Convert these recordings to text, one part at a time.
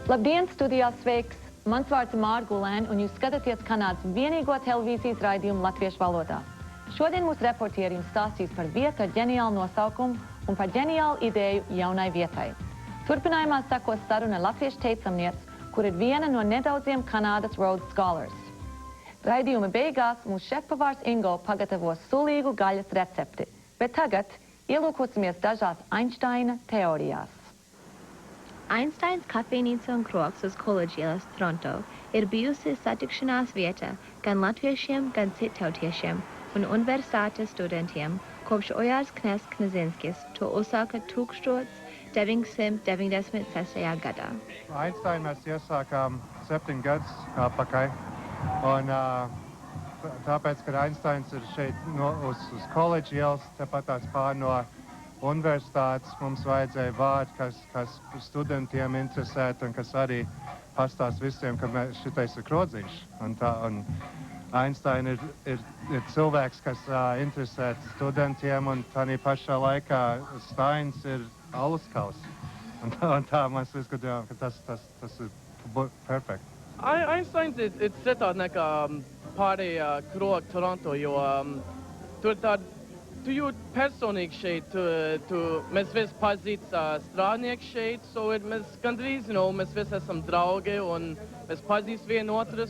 Labdien, studijā sveiks! Mans vārds ir Māra Gulēna, un jūs skatāties Kanādas vienīgo televīzijas raidījumu latviešu valodā. Šodien mūsu reportieri jums stāstīs par vietu ar ģeniālu nosaukumu un par ģeniālu ideju jaunai vietai. Turpinājumā sekos saruna ar latviešu teicamnieci, kur ir viena no nedaudziem Kanādas Rhodes Scholars. Raidījuma beigās mūsu šefpavārs Ingo pagatavos sulīgu gaļas recepti, bet tagad ielūkosimies dažās Einsteina teorijās. Einsteins kafejnīca un krogs uz College ielas Toronto ir bijusi satikšanās vieta gan latviešiem, gan cittautiešiem un universitātes studentiem, kopš Ojārs Kness Knezinskis to uzsāka 1996. gadā. Einsteinu mēs iesākām 7 gadus atpakaļ, un tāpēc, ka Einsteins ir šeit uz College ielas, tepat tās pār no universitātes, mums vajadzēja vārdu, kas studentiem interesētu un kas arī pastāst visiem, ka šitais ir krodziņš. Un Einstein ir cilvēks, kas interesē studentiem, un tādā pašā laikā Steins ir aluskaus. Un tā mēs izskatījām, ka tas ir perfekti. Einsteins ir citādi nekā pārējā kroga Toronto, jo tur tāda tu jūt personīgi šeit, mēs visi pazīst strādnieki šeit, mēs gandrīz, mēs visi esam draugi un mēs pazīst vienu otru,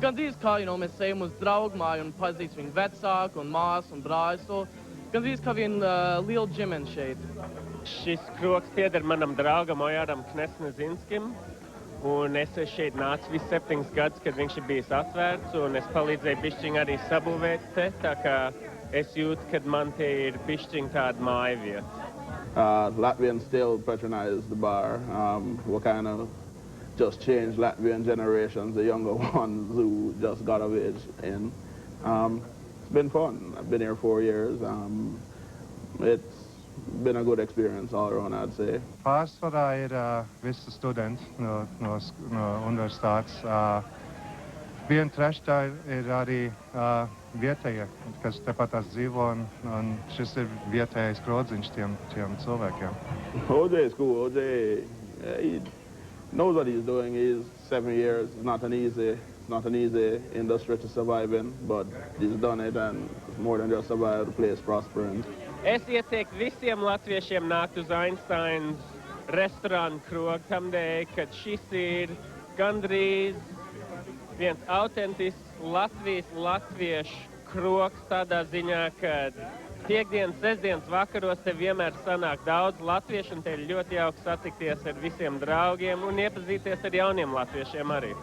gandrīz kā, mēs ejam uz draugu māju un pazīst viņu vecāku un māsu un brāļu, gandrīz kā viena liela ģimene šeit. Šis krogs pieder manam draugam Ojāram Kness Knezinskim, un es šeit nācu visu 7 gadus, kad viņš ir bijis atvērts, un es palīdzēju bišķiņ arī sabūvēt te, tā kā es jūtu, ka man te ir bišķiņ tāda māja vieta. Latvians still patronize the bar. What kind of just changed Latvian generations, the younger ones who just got of age in. It's been fun. I've been here 4 years. It's been a good experience all around, I'd say. Pārsvarā ir visi studenti no universitātes. Viena trešdaļa ir arī vietējie, kas tepat tās dzīvo, un šis ir vietējais krodziņš tiem cilvēkiem. OJ is cool. OJ, he knows what he's doing. He's 7 years. It's not an easy industry to survive in, but he's done it, and it's more than just survive, the place prospering. Es ieteiktu visiem latviešiem nākt uz Einsteins restorānu krogu tamdēļ, kad šis ir gandrīz viens autentisks latviešu krogs tādā ziņā, ka piekdienas, sestdienas vakaros te vienmēr sanāk daudz latviešu, un te ir ļoti jauki satikties ar visiem draugiem un iepazīties ar jauniem latviešiem arī.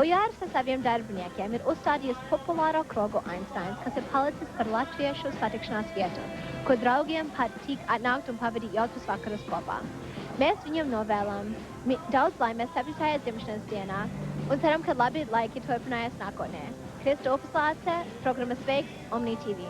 Ojārs ar saviem darbiniekiem ir uzstādījis populāro krogu Einsteins, kas ir palicis par latviešu satikšanās vietu, kur draugiem patīk atnākt un pavadīt jaukus vakarus kopā. Mēs viņiem novēlam daudz laimes 7. dzimšanas dienā un ceram, ka labi laiki turpinājas nākotnē. Kristofers Lāce, programma Sveiks, Omni TV.